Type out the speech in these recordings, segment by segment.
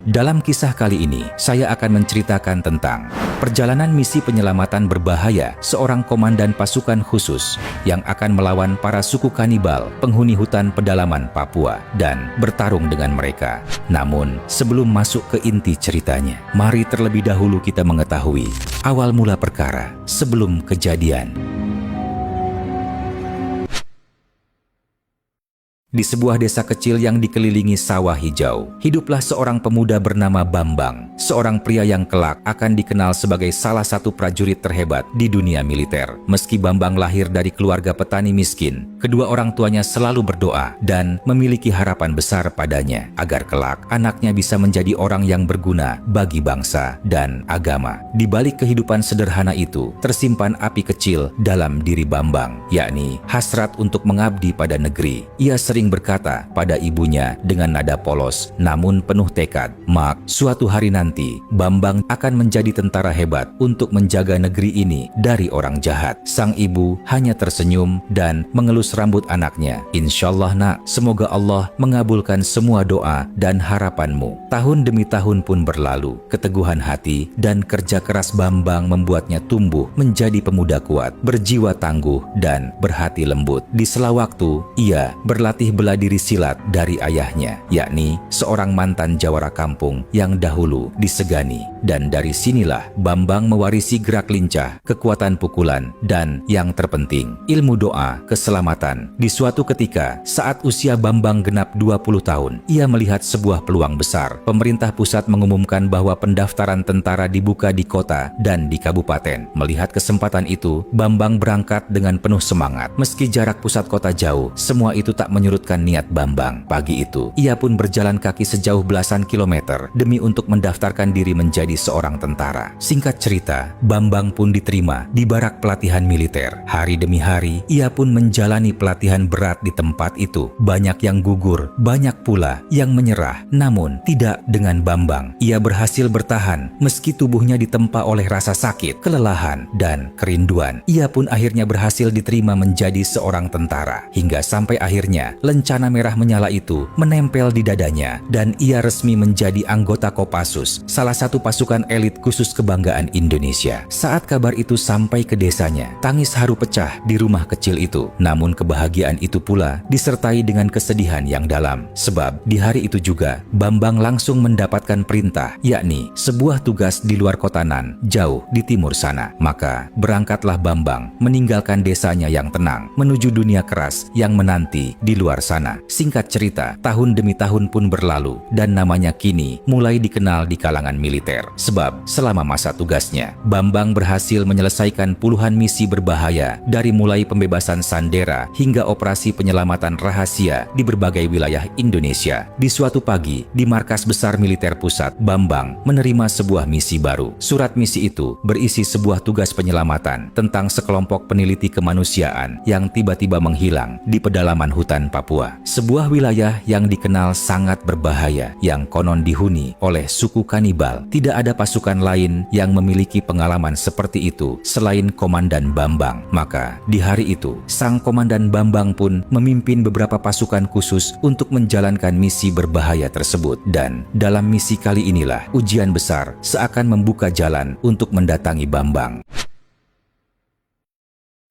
Dalam kisah kali ini, saya akan menceritakan tentang perjalanan misi penyelamatan berbahaya seorang komandan pasukan khusus yang akan melawan para suku kanibal penghuni hutan pedalaman Papua dan bertarung dengan mereka. Namun, sebelum masuk ke inti ceritanya, mari terlebih dahulu kita mengetahui awal mula perkara sebelum kejadian. Di sebuah desa kecil yang dikelilingi sawah hijau, hiduplah seorang pemuda bernama Bambang, seorang pria yang kelak akan dikenal sebagai salah satu prajurit terhebat di dunia militer. Meski Bambang lahir dari keluarga petani miskin, kedua orang tuanya selalu berdoa dan memiliki harapan besar padanya agar kelak anaknya bisa menjadi orang yang berguna bagi bangsa dan agama. Di balik kehidupan sederhana itu, tersimpan api kecil dalam diri Bambang, yakni hasrat untuk mengabdi pada negeri. Ia sering berkata pada ibunya dengan nada polos namun penuh tekad, "Mak, suatu hari nanti Bambang akan menjadi tentara hebat untuk menjaga negeri ini dari orang jahat." Sang ibu hanya tersenyum dan mengelus rambut anaknya. "Insyaallah nak, semoga Allah mengabulkan semua doa dan harapanmu." Tahun demi tahun pun berlalu. Keteguhan hati dan kerja keras Bambang membuatnya tumbuh menjadi pemuda kuat, berjiwa tangguh dan berhati lembut. Di sela waktu, ia berlatih bela diri silat dari ayahnya, yakni seorang mantan jawara kampung yang dahulu disegani. Dan dari sinilah Bambang mewarisi gerak lincah, kekuatan pukulan, dan yang terpenting, ilmu doa keselamatan. Di suatu ketika, saat usia Bambang genap 20 tahun, ia melihat sebuah peluang besar. Pemerintah pusat mengumumkan bahwa pendaftaran tentara dibuka di kota dan di kabupaten. Melihat kesempatan itu, Bambang berangkat dengan penuh semangat. Meski jarak pusat kota jauh, semua itu tak menyurutkan niat Bambang. Pagi itu, ia pun berjalan kaki sejauh belasan kilometer demi untuk mendaftarkan diri menjadi seorang tentara. Singkat cerita, Bambang pun diterima di barak pelatihan militer. Hari demi hari, ia pun menjalani pelatihan berat di tempat itu. Banyak yang gugur, banyak pula yang menyerah. Namun, tidak dengan Bambang. Ia berhasil bertahan meski tubuhnya ditempa oleh rasa sakit, kelelahan, dan kerinduan. Ia pun akhirnya berhasil diterima menjadi seorang tentara. Hingga sampai akhirnya, lencana merah menyala itu menempel di dadanya dan ia resmi menjadi anggota Kopassus, salah satu pasukan elit khusus kebanggaan Indonesia. Saat kabar itu sampai ke desanya, tangis haru pecah di rumah kecil itu. Namun kebahagiaan itu pula disertai dengan kesedihan yang dalam, sebab di hari itu juga Bambang langsung mendapatkan perintah, yakni sebuah tugas di luar kota Nan, jauh di timur sana. Maka berangkatlah Bambang meninggalkan desanya yang tenang menuju dunia keras yang menanti di luar sana. Singkat cerita, tahun demi tahun pun berlalu dan namanya kini mulai dikenal di kalangan militer. Sebab selama masa tugasnya, Bambang berhasil menyelesaikan puluhan misi berbahaya dari mulai pembebasan Sandera hingga operasi penyelamatan rahasia di berbagai wilayah Indonesia. Di suatu pagi, di markas besar militer pusat, Bambang menerima sebuah misi baru. Surat misi itu berisi sebuah tugas penyelamatan tentang sekelompok peneliti kemanusiaan yang tiba-tiba menghilang di pedalaman hutan Papua. Sebuah wilayah yang dikenal sangat berbahaya, yang konon dihuni oleh suku kanibal. Tidak ada pasukan lain yang memiliki pengalaman seperti itu selain Komandan Bambang. Maka di hari itu, sang Komandan Bambang pun memimpin beberapa pasukan khusus untuk menjalankan misi berbahaya tersebut. Dan dalam misi kali inilah ujian besar seakan membuka jalan untuk mendatangi Bambang.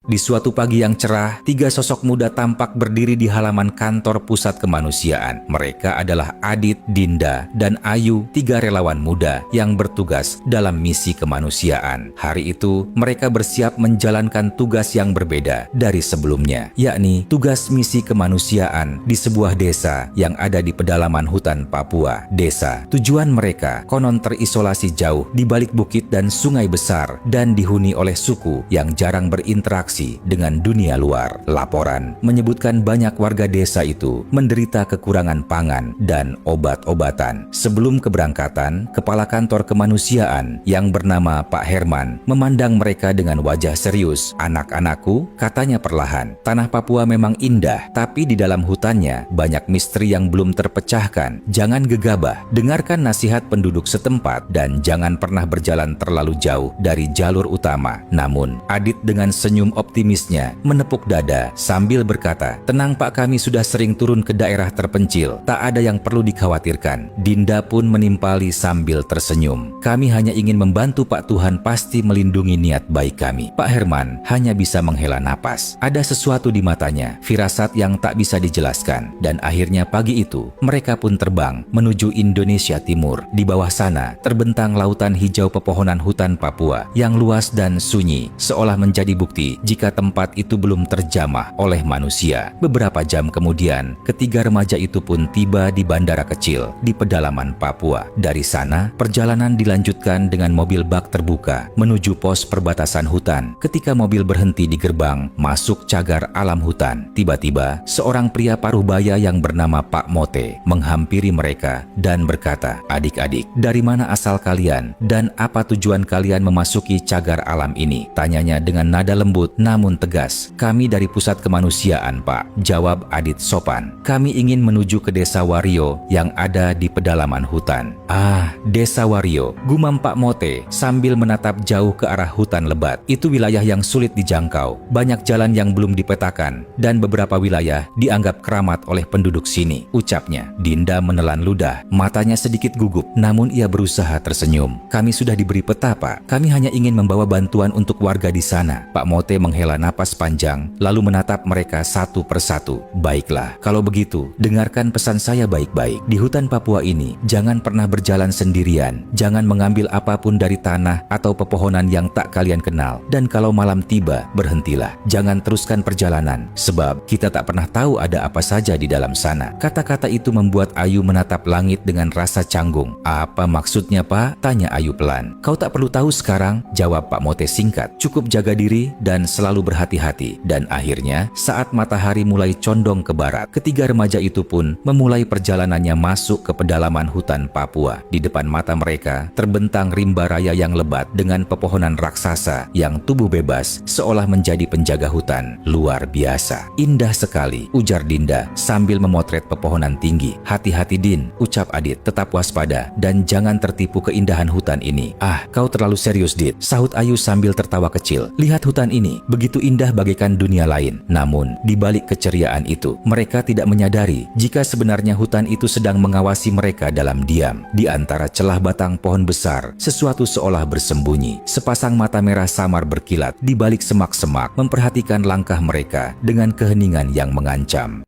Di suatu pagi yang cerah, tiga sosok muda tampak berdiri di halaman kantor pusat kemanusiaan. Mereka adalah Adit, Dinda, dan Ayu, tiga relawan muda yang bertugas dalam misi kemanusiaan. Hari itu, mereka bersiap menjalankan tugas yang berbeda dari sebelumnya, yakni tugas misi kemanusiaan di sebuah desa yang ada di pedalaman hutan Papua. Desa tujuan mereka konon terisolasi jauh di balik bukit dan sungai besar dan dihuni oleh suku yang jarang berinteraksi dengan dunia luar. Laporan menyebutkan banyak warga desa itu menderita kekurangan pangan dan obat-obatan. Sebelum keberangkatan, kepala kantor kemanusiaan yang bernama Pak Herman memandang mereka dengan wajah serius. "Anak-anakku," katanya perlahan, "tanah Papua memang indah, tapi di dalam hutannya banyak misteri yang belum terpecahkan. Jangan gegabah, dengarkan nasihat penduduk setempat dan jangan pernah berjalan terlalu jauh dari jalur utama." Namun, Adit dengan senyum optimisnya menepuk dada sambil berkata, "Tenang Pak, kami sudah sering turun ke daerah terpencil. Tak ada yang perlu dikhawatirkan." Dinda pun menimpali sambil tersenyum. "Kami hanya ingin membantu Pak, Tuhan pasti melindungi niat baik kami." Pak Herman hanya bisa menghela napas. Ada sesuatu di matanya, firasat yang tak bisa dijelaskan. Dan akhirnya pagi itu, mereka pun terbang menuju Indonesia Timur. Di bawah sana, terbentang lautan hijau pepohonan hutan Papua yang luas dan sunyi, seolah menjadi bukti jika tempat itu belum terjamah oleh manusia. Beberapa jam kemudian, ketiga remaja itu pun tiba di bandara kecil di pedalaman Papua. Dari sana, perjalanan dilanjutkan dengan mobil bak terbuka menuju pos perbatasan hutan. Ketika mobil berhenti di gerbang masuk cagar alam hutan, tiba-tiba seorang pria paruhbaya yang bernama Pak Mote menghampiri mereka dan berkata, "Adik-adik, dari mana asal kalian dan apa tujuan kalian memasuki cagar alam ini?" Tanyanya dengan nada lembut namun tegas. "Kami dari Pusat Kemanusiaan, Pak," jawab Adit sopan. "Kami ingin menuju ke Desa Wario yang ada di pedalaman hutan." "Ah, Desa Wario," gumam Pak Mote sambil menatap jauh ke arah hutan lebat. "Itu wilayah yang sulit dijangkau, banyak jalan yang belum dipetakan, dan beberapa wilayah dianggap keramat oleh penduduk sini," ucapnya. Dinda menelan ludah, matanya sedikit gugup, namun ia berusaha tersenyum. "Kami sudah diberi peta, Pak. Kami hanya ingin membawa bantuan untuk warga di sana." Pak Mote menghela napas panjang, lalu menatap mereka satu persatu. "Baiklah, kalau begitu, dengarkan pesan saya baik-baik. Di hutan Papua ini, jangan pernah berjalan sendirian. Jangan mengambil apapun dari tanah atau pepohonan yang tak kalian kenal. Dan kalau malam tiba, berhentilah. Jangan teruskan perjalanan, sebab kita tak pernah tahu ada apa saja di dalam sana." Kata-kata itu membuat Ayu menatap langit dengan rasa canggung. "Apa maksudnya, Pak?" tanya Ayu pelan. "Kau tak perlu tahu sekarang," jawab Pak Mote singkat. "Cukup jaga diri dan selalu berhati-hati." Dan akhirnya, saat matahari mulai condong ke barat, ketiga remaja itu pun memulai perjalanannya masuk ke pedalaman hutan Papua. Di depan mata mereka terbentang rimba raya yang lebat dengan pepohonan raksasa yang tumbuh bebas seolah menjadi penjaga hutan. "Luar biasa, indah sekali," ujar Dinda sambil memotret pepohonan tinggi. "Hati-hati Din," ucap Adit, "tetap waspada dan jangan tertipu keindahan hutan ini." "Ah, kau terlalu serius, Dit," sahut Ayu sambil tertawa kecil. "Lihat hutan ini, begitu indah bagaikan dunia lain." Namun, di balik keceriaan itu, mereka tidak menyadari jika sebenarnya hutan itu sedang mengawasi mereka dalam diam. Di antara celah batang pohon besar, sesuatu seolah bersembunyi. Sepasang mata merah samar berkilat di balik semak-semak, memperhatikan langkah mereka dengan keheningan yang mengancam.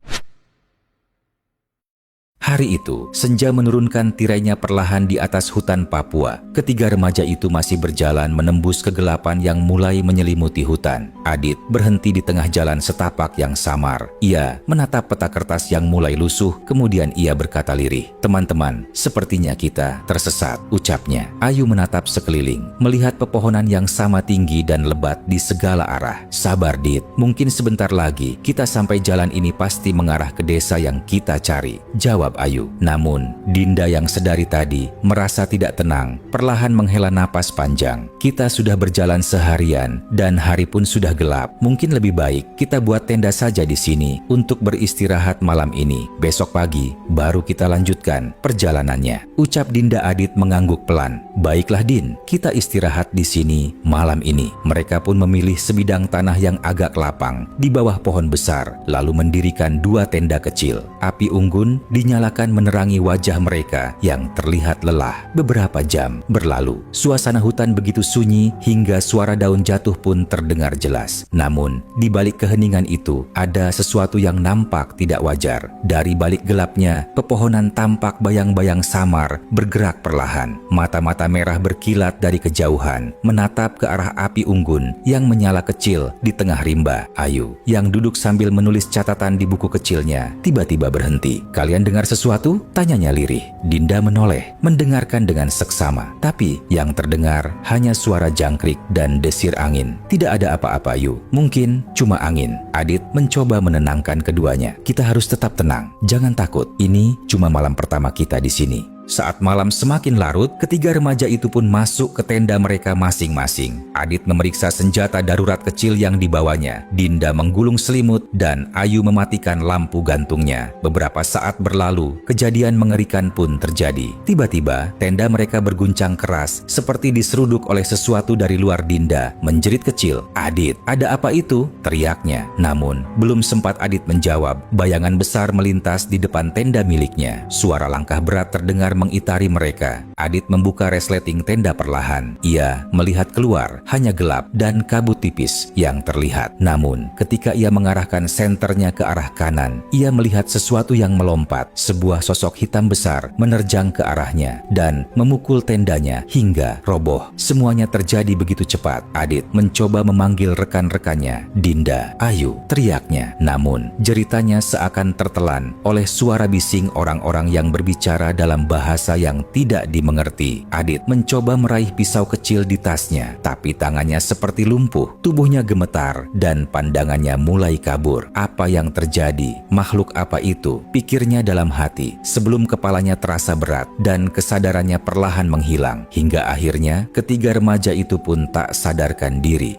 Hari itu, senja menurunkan tirainya perlahan di atas hutan Papua. Ketiga remaja itu masih berjalan menembus kegelapan yang mulai menyelimuti hutan. Adit berhenti di tengah jalan setapak yang samar. Ia menatap peta kertas yang mulai lusuh, kemudian ia berkata lirih, "Teman-teman, sepertinya kita tersesat," ucapnya. Ayu menatap sekeliling, melihat pepohonan yang sama tinggi dan lebat di segala arah. "Sabar, Dit. Mungkin sebentar lagi kita sampai jalan ini pasti mengarah ke desa yang kita cari," jawab Ayu. Namun, Dinda yang sedari tadi merasa tidak tenang, perlahan menghela napas panjang. "Kita sudah berjalan seharian dan hari pun sudah gelap. Mungkin lebih baik kita buat tenda saja di sini untuk beristirahat malam ini. Besok pagi baru kita lanjutkan perjalanannya," ucap Dinda. Adit mengangguk pelan. "Baiklah Din, kita istirahat di sini malam ini." Mereka pun memilih sebidang tanah yang agak lapang di bawah pohon besar, lalu mendirikan dua tenda kecil. Api unggun dinyalakan menerangi wajah mereka yang terlihat lelah. Beberapa jam berlalu. Suasana hutan begitu sunyi hingga suara daun jatuh pun terdengar jelas. Namun, di balik keheningan itu ada sesuatu yang nampak tidak wajar. Dari balik gelapnya, pepohonan tampak bayang-bayang samar bergerak perlahan. Mata-mata merah berkilat dari kejauhan, menatap ke arah api unggun yang menyala kecil di tengah rimba. Ayu, yang duduk sambil menulis catatan di buku kecilnya, tiba-tiba berhenti. "Kalian dengar sesuatu?" tanyanya lirih. Dinda menoleh, mendengarkan dengan seksama. Tapi yang terdengar hanya suara jangkrik dan desir angin. "Tidak ada apa-apa, Ayu. Mungkin cuma angin." Adit mencoba menenangkan keduanya. "Kita harus tetap tenang. Jangan takut. Ini cuma malam pertama kita di sini." Saat malam semakin larut, ketiga remaja itu pun masuk ke tenda mereka masing-masing. Adit memeriksa senjata darurat kecil yang dibawanya. Dinda menggulung selimut dan Ayu mematikan lampu gantungnya. Beberapa saat berlalu, kejadian mengerikan pun terjadi. Tiba-tiba, tenda mereka berguncang keras, seperti diseruduk oleh sesuatu dari luar. Dinda menjerit kecil, "Adit, ada apa itu?" teriaknya. Namun, belum sempat Adit menjawab, bayangan besar melintas di depan tenda miliknya. Suara langkah berat terdengar mengitari mereka. Adit membuka resleting tenda perlahan. Ia melihat keluar, hanya gelap dan kabut tipis yang terlihat. Namun, ketika ia mengarahkan senternya ke arah kanan, ia melihat sesuatu yang melompat. Sebuah sosok hitam besar menerjang ke arahnya dan memukul tendanya hingga roboh. Semuanya terjadi begitu cepat. Adit mencoba memanggil rekan-rekannya. "Dinda, Ayu," teriaknya. Namun, jeritanya seakan tertelan oleh suara bising orang-orang yang berbicara dalam bahasa yang tidak dimengerti. Adit mencoba meraih pisau kecil di tasnya, tapi tangannya seperti lumpuh. Tubuhnya gemetar dan pandangannya mulai kabur. Apa yang terjadi? Makhluk apa itu? Pikirnya dalam hati, sebelum kepalanya terasa berat dan kesadarannya perlahan menghilang. Hingga akhirnya ketiga remaja itu pun tak sadarkan diri.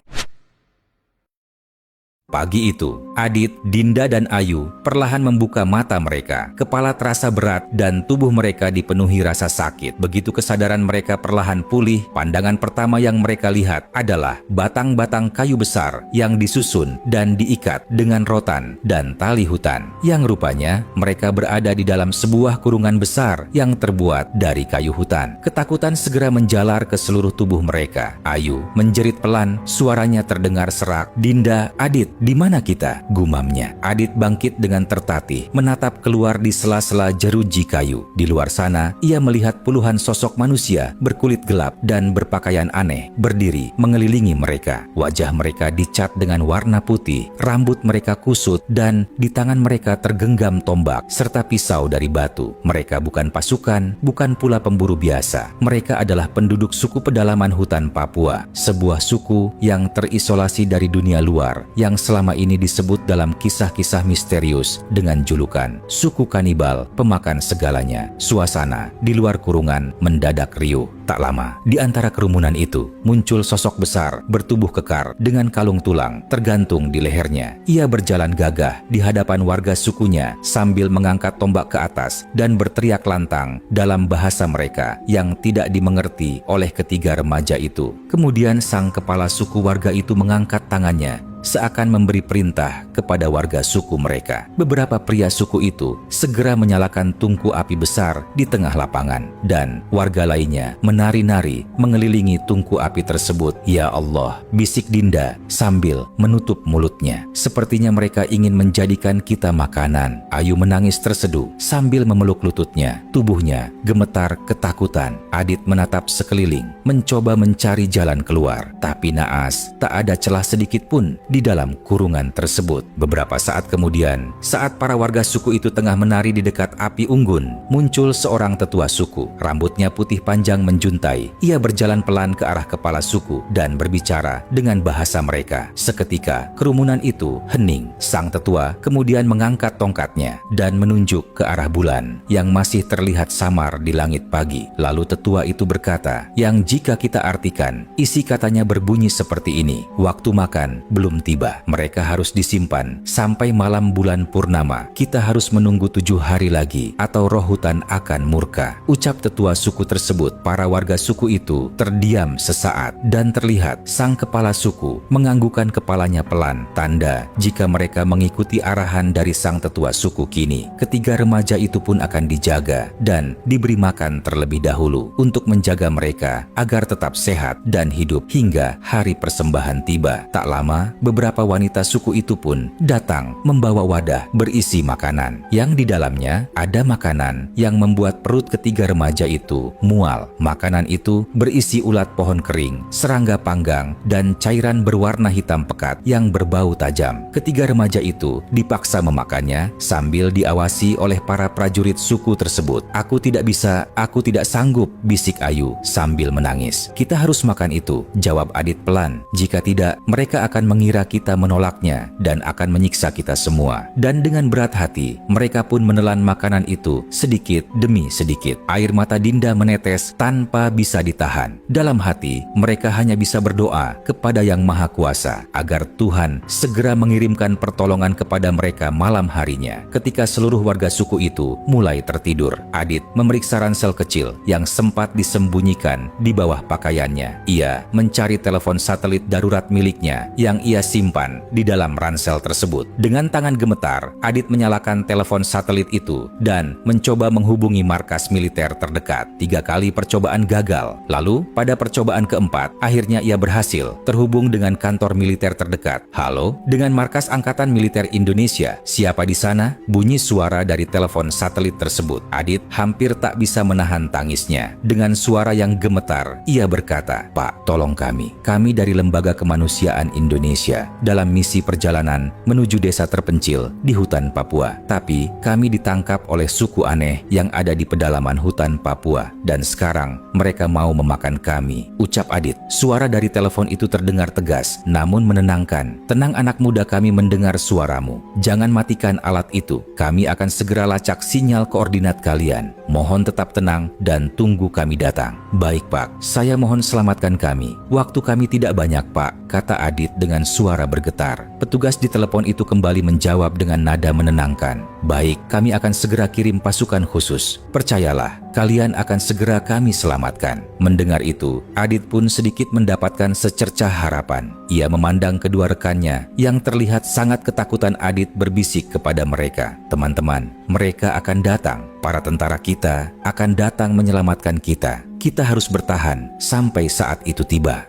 Pagi itu, Adit, Dinda, dan Ayu perlahan membuka mata mereka. Kepala terasa berat dan tubuh mereka dipenuhi rasa sakit. Begitu kesadaran mereka perlahan pulih, pandangan pertama yang mereka lihat adalah batang-batang kayu besar yang disusun dan diikat dengan rotan dan tali hutan. Yang rupanya mereka berada di dalam sebuah kurungan besar yang terbuat dari kayu hutan. Ketakutan segera menjalar ke seluruh tubuh mereka. Ayu menjerit pelan, suaranya terdengar serak. "Dinda, Adit, di mana kita?" gumamnya. Adit bangkit dengan tertatih, menatap keluar di sela-sela jeruji kayu. Di luar sana, ia melihat puluhan sosok manusia berkulit gelap dan berpakaian aneh berdiri mengelilingi mereka. Wajah mereka dicat dengan warna putih, rambut mereka kusut, dan di tangan mereka tergenggam tombak serta pisau dari batu. Mereka bukan pasukan, bukan pula pemburu biasa. Mereka adalah penduduk suku pedalaman hutan Papua, sebuah suku yang terisolasi dari dunia luar, yang selama ini disebut dalam kisah-kisah misterius dengan julukan suku kanibal pemakan segalanya. Suasana di luar kurungan mendadak riuh. Tak lama, di antara kerumunan itu muncul sosok besar bertubuh kekar dengan kalung tulang tergantung di lehernya. Ia berjalan gagah di hadapan warga sukunya sambil mengangkat tombak ke atas dan berteriak lantang dalam bahasa mereka yang tidak dimengerti oleh ketiga remaja itu. Kemudian sang kepala suku warga itu mengangkat tangannya seakan memberi perintah kepada warga suku mereka. Beberapa pria suku itu segera menyalakan tungku api besar di tengah lapangan, dan warga lainnya menari-nari mengelilingi tungku api tersebut. "Ya Allah," bisik Dinda sambil menutup mulutnya. "Sepertinya mereka ingin menjadikan kita makanan." Ayu menangis terseduh sambil memeluk lututnya. Tubuhnya gemetar ketakutan. Adit menatap sekeliling, mencoba mencari jalan keluar, tapi naas, tak ada celah sedikit pun di dalam kurungan tersebut. Beberapa saat kemudian, saat para warga suku itu tengah menari di dekat api unggun, muncul seorang tetua suku. Rambutnya putih panjang menjuntai. Ia berjalan pelan ke arah kepala suku dan berbicara dengan bahasa mereka. Seketika, kerumunan itu hening. Sang tetua kemudian mengangkat tongkatnya dan menunjuk ke arah bulan yang masih terlihat samar di langit pagi. Lalu tetua itu berkata, yang jika kita artikan, isi katanya berbunyi seperti ini: "Waktu makan belum tiba. Mereka harus disimpan sampai malam bulan purnama. Kita harus menunggu 7 hari lagi atau roh hutan akan murka." Ucap tetua suku tersebut, para warga suku itu terdiam sesaat dan terlihat sang kepala suku menganggukkan kepalanya pelan, tanda jika mereka mengikuti arahan dari sang tetua suku kini, ketiga remaja itu pun akan dijaga dan diberi makan terlebih dahulu untuk menjaga mereka agar tetap sehat dan hidup hingga hari persembahan tiba. Tak lama, beberapa wanita suku itu pun datang membawa wadah berisi makanan, yang di dalamnya ada makanan yang membuat perut ketiga remaja itu mual. Makanan itu berisi ulat pohon kering, serangga panggang, dan cairan berwarna hitam pekat yang berbau tajam. Ketiga remaja itu dipaksa memakannya sambil diawasi oleh para prajurit suku tersebut. "Aku tidak bisa, aku tidak sanggup," bisik Ayu sambil menangis. "Kita harus makan itu," jawab Adit pelan. "Jika tidak, mereka akan mengira mengira kita menolaknya dan akan menyiksa kita semua. Dan dengan berat hati, mereka pun menelan makanan itu sedikit demi sedikit. Air mata Dinda menetes tanpa bisa ditahan. Dalam hati, mereka hanya bisa berdoa kepada Yang Maha Kuasa agar Tuhan segera mengirimkan pertolongan kepada mereka malam harinya. Ketika seluruh warga suku itu mulai tertidur, Adit memeriksa ransel kecil yang sempat disembunyikan di bawah pakaiannya. Ia mencari telepon satelit darurat miliknya yang ia simpan di dalam ransel tersebut. Dengan tangan gemetar, Adit menyalakan telepon satelit itu dan mencoba menghubungi markas militer terdekat. 3 kali percobaan gagal. Lalu, pada percobaan keempat, akhirnya ia berhasil terhubung dengan kantor militer terdekat. "Halo, dengan markas Angkatan Militer Indonesia. Siapa di sana?" Bunyi suara dari telepon satelit tersebut. Adit hampir tak bisa menahan tangisnya. Dengan suara yang gemetar, ia berkata, "Pak, tolong kami. Kami dari Lembaga Kemanusiaan Indonesia dalam misi perjalanan menuju desa terpencil di hutan Papua. Tapi kami ditangkap oleh suku aneh yang ada di pedalaman hutan Papua dan sekarang mereka mau memakan kami," ucap Adit. Suara dari telepon itu terdengar tegas namun menenangkan. "Tenang anak muda, kami mendengar suaramu. Jangan matikan alat itu. Kami akan segera lacak sinyal koordinat kalian. Mohon tetap tenang dan tunggu kami datang." "Baik Pak, saya mohon selamatkan kami. Waktu kami tidak banyak Pak," kata Adit dengan suara bergetar. Petugas di telepon itu kembali menjawab dengan nada menenangkan, "Baik, kami akan segera kirim pasukan khusus. Percayalah, kalian akan segera kami selamatkan." Mendengar itu, Adit pun sedikit mendapatkan secercah harapan. Ia memandang kedua rekannya yang terlihat sangat ketakutan. Adit berbisik kepada mereka, "Teman-teman, mereka akan datang. Para tentara kita akan datang menyelamatkan kita. Kita harus bertahan sampai saat itu tiba."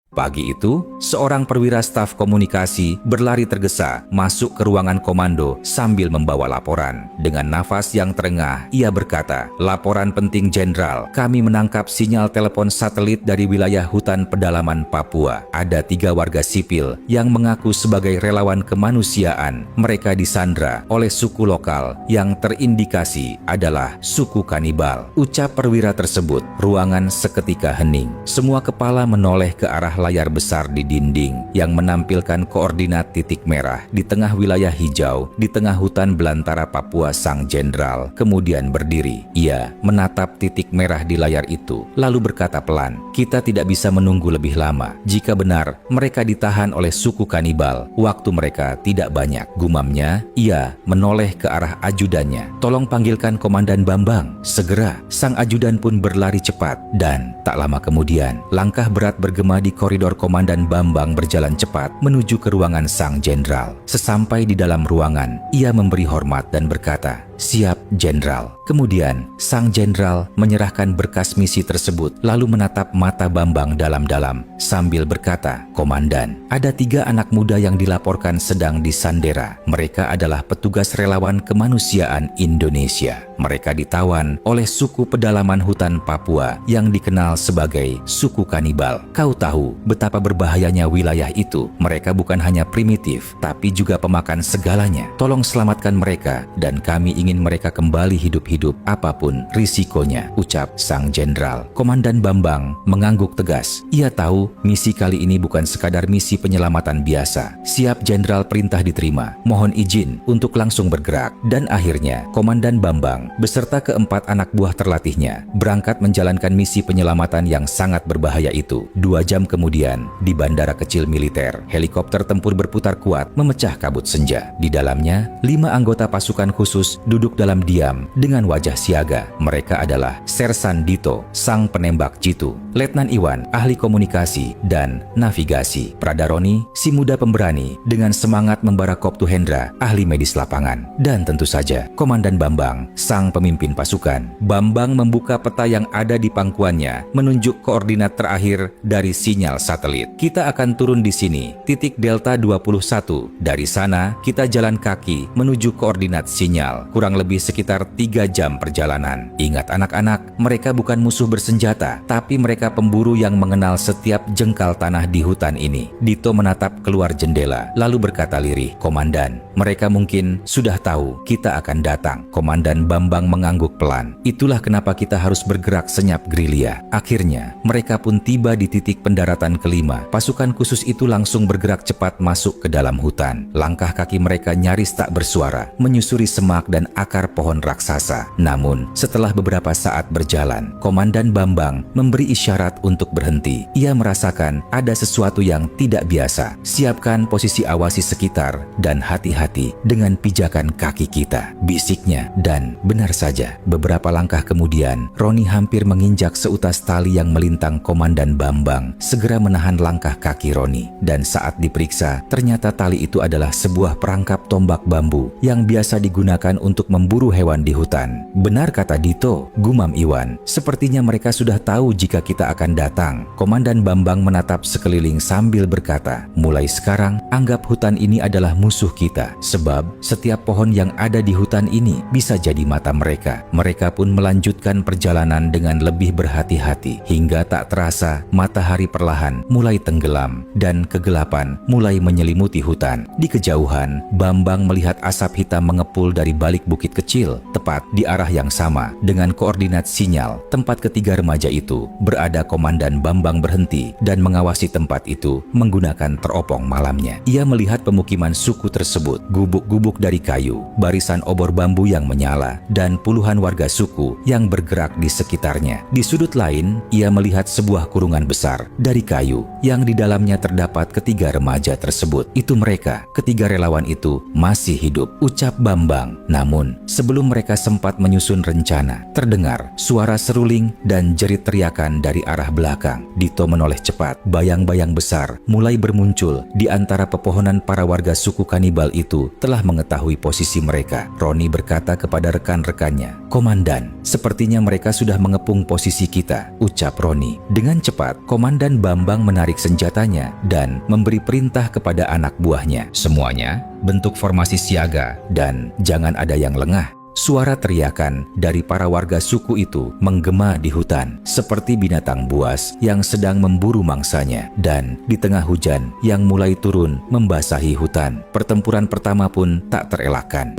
Pagi itu, seorang perwira staf komunikasi berlari tergesa masuk ke ruangan komando sambil membawa laporan. Dengan nafas yang terengah, ia berkata, "Laporan penting Jenderal, kami menangkap sinyal telepon satelit dari wilayah hutan pedalaman Papua. Ada 3 warga sipil yang mengaku sebagai relawan kemanusiaan. Mereka disandra oleh suku lokal yang terindikasi adalah suku kanibal," ucap perwira tersebut. Ruangan seketika hening. Semua kepala menoleh ke arah layar besar di dinding yang menampilkan koordinat titik merah di tengah wilayah hijau di tengah hutan belantara Papua. Sang Jenderal kemudian berdiri. Ia menatap titik merah di layar itu lalu berkata pelan, "Kita tidak bisa menunggu lebih lama. Jika benar mereka ditahan oleh suku kanibal, waktu mereka tidak banyak." Gumamnya, ia menoleh ke arah ajudannya. "Tolong panggilkan Komandan Bambang segera." Sang ajudan pun berlari cepat dan tak lama kemudian langkah berat bergema di koridor. Komandan Bambang berjalan cepat menuju ke ruangan Sang Jenderal. Sesampai di dalam ruangan, ia memberi hormat dan berkata, "Siap, Jenderal." Kemudian, Sang Jenderal menyerahkan berkas misi tersebut lalu menatap mata Bambang dalam-dalam sambil berkata, "Komandan, ada 3 anak muda yang dilaporkan sedang disandera. Mereka adalah petugas relawan kemanusiaan Indonesia. Mereka ditawan oleh suku pedalaman hutan Papua yang dikenal sebagai suku kanibal. Kau tahu betapa berbahayanya wilayah itu. Mereka bukan hanya primitif, tapi juga pemakan segalanya. Tolong selamatkan mereka dan kami ingin mereka kembali hidup-hidup apapun risikonya," ucap Sang Jenderal. Komandan Bambang mengangguk tegas. Ia tahu misi kali ini bukan sekadar misi penyelamatan biasa. "Siap Jenderal, perintah diterima. Mohon izin untuk langsung bergerak." Dan akhirnya, Komandan Bambang beserta ke-4 anak buah terlatihnya berangkat menjalankan misi penyelamatan yang sangat berbahaya itu. 2 jam kemudian, di bandara kecil militer, helikopter tempur berputar kuat memecah kabut senja. Di dalamnya, 5 anggota pasukan khusus duduk dalam diam dengan wajah siaga. Mereka adalah Sersan Dito, sang penembak jitu, Letnan Iwan, ahli komunikasi dan navigasi, Pradaroni, si muda pemberani dengan semangat membara Koptu Hendra, ahli medis lapangan, dan tentu saja Komandan Bambang, sang pemimpin pasukan. Bambang membuka peta yang ada di pangkuannya, menunjuk koordinat terakhir dari sinyal satelit. "Kita akan turun di sini, titik Delta 21. Dari sana, kita jalan kaki menuju koordinat sinyal. Kurang kurang lebih sekitar 3 jam perjalanan. Ingat anak-anak, mereka bukan musuh bersenjata, tapi mereka pemburu yang mengenal setiap jengkal tanah di hutan ini. Dito menatap keluar jendela, lalu berkata lirih, "Komandan, mereka mungkin sudah tahu kita akan datang." Komandan Bambang mengangguk pelan. "Itulah kenapa kita harus bergerak senyap gerilya." Akhirnya, mereka pun tiba di titik pendaratan kelima. Pasukan khusus itu langsung bergerak cepat masuk ke dalam hutan. Langkah kaki mereka nyaris tak bersuara, menyusuri semak dan akar pohon raksasa. Namun, setelah beberapa saat berjalan, Komandan Bambang memberi isyarat untuk berhenti. Ia merasakan ada sesuatu yang tidak biasa. "Siapkan posisi awasi sekitar dan hati-hati dengan pijakan kaki kita," bisiknya. Dan benar saja, beberapa langkah kemudian, Roni hampir menginjak seutas tali yang melintang Komandan Bambang. Segera menahan langkah kaki Roni. Dan saat diperiksa, ternyata tali itu adalah sebuah perangkap tombak bambu yang biasa digunakan untuk memburu hewan di hutan. "Benar kata Dito," gumam Iwan. "Sepertinya mereka sudah tahu jika kita akan datang." Komandan Bambang menatap sekeliling sambil berkata, "Mulai sekarang, anggap hutan ini adalah musuh kita. Sebab setiap pohon yang ada di hutan ini bisa jadi mata mereka." Mereka pun melanjutkan perjalanan dengan lebih berhati-hati. Hingga tak terasa, matahari perlahan mulai tenggelam dan kegelapan mulai menyelimuti hutan. Di kejauhan, Bambang melihat asap hitam mengepul dari balik bukit kecil, tepat di arah yang sama. Dengan koordinat sinyal, tempat ketiga remaja itu berada. Komandan Bambang berhenti dan mengawasi tempat itu menggunakan teropong malamnya. Ia melihat pemukiman suku tersebut, gubuk-gubuk dari kayu, barisan obor bambu yang menyala, dan puluhan warga suku yang bergerak di sekitarnya. Di sudut lain, ia melihat sebuah kurungan besar dari kayu yang di dalamnya terdapat ketiga remaja tersebut. "Itu mereka, ketiga relawan itu masih hidup," ucap Bambang. Namun, sebelum mereka sempat menyusun rencana, terdengar suara seruling dan jerit teriakan dari arah belakang. Dito menoleh cepat. Bayang-bayang besar mulai bermuncul di antara pepohonan. Para warga suku kanibal itu telah mengetahui posisi mereka. Roni berkata kepada rekan-rekannya, "Komandan, sepertinya mereka sudah mengepung posisi kita," ucap Roni. Dengan cepat, Komandan Bambang menarik senjatanya dan memberi perintah kepada anak buahnya. "Semuanya bentuk formasi siaga dan jangan ada yang lengah." Suara teriakan dari para warga suku itu menggema di hutan, seperti binatang buas yang sedang memburu mangsanya. Dan di tengah hujan yang mulai turun membasahi hutan, pertempuran pertama pun tak terelakkan.